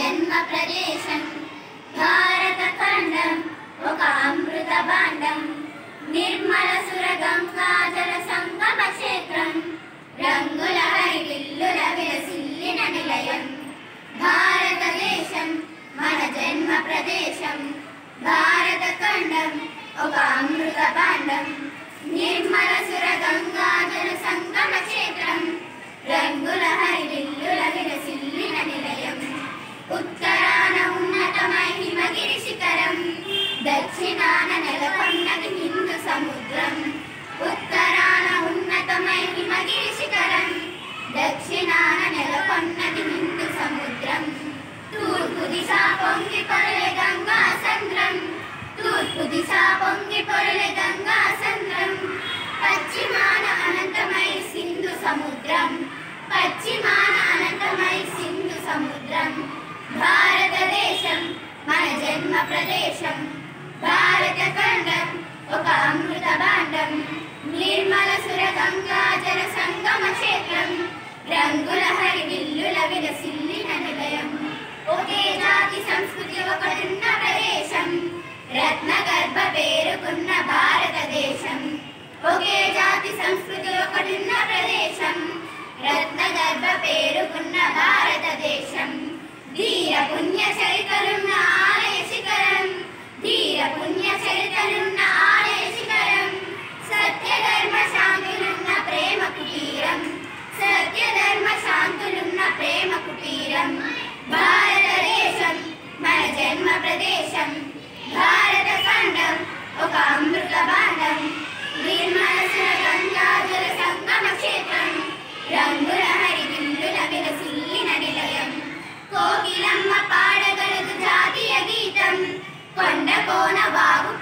జన్మ ప్రదేశం భారత ఖండం ఒక అమృత భాండం నిర్మల సుర గంగా జల సంగమ క్షేత్రం రంగుల హరివిల్లుల విలసిల్లిన నిలయం భారతదేశం మన జన్మ ప్రదేశం భారత ఖండం ఒక అమృత భాండం నిర్మల సుర గంగా జల సంగమ క్షేత్రం రంగుల హరివిల్లుల విలసిల్లిన నిలయం ఉత్తరాన ఉన్నతమై హిమగిరి శిఖరం దక్షిణాన నెలకొన్నది హిందూ సముద్రం ఉత్తరాన ఉన్నతమై హిమగిరి శిఖరం దక్షిణాన నెలకొన్నది హిందూ సముద్రం తూర్పు దిశ పొంగి పొరలే గంగా సంద్రం తూర్పు దిశ పొంగి పొరలే గంగా సంద్రం పశ్చిమాన అనంతమై సింధు సముద్రం పశ్చిమాన అనంతమై సింధు సముద్రం భారతదేశం మన జన్మ ప్రదేశం భారత ఖండం ఒక అమృత భాండం నిర్మల సుర గంగా జల సంగమ క్షేత్రం రంగుల హరివిల్లుల విలసిల్లిన నిలయం ఒకే జాతి సంస్కృతి ఒకటున్న ప్రదేశం రత్న గర్భ పేరుకున్న భారతదేశం ఒకే జాతి సంస్కృతి ఒకటున్న ప్రదేశం రత్న గర్భ పేరుకున్న భారతదేశం ధీర పుణ్య చరితలున్న ఆలయ శిఖరం ధీర పుణ్య చరితలున్న ఆలయ శిఖరం సత్య ధర్మ శాంతులున్న ప్రేమ కుటీరం సత్య ధర్మ శాంతులున్న ప్రేమ కుటీరం భారతదేశం మన జన్మ ప్రదేశం భారత ఖండం ఒక అమృత భాండం నిర్మల సుర గంగా జల సంగమ క్షేత్రం రంగుల హరివిల్లుల విలసిల్లిన నిలయం కోకిలమ్మ పాడగలదు జాతీయ గీతం కొండ కోన వాగు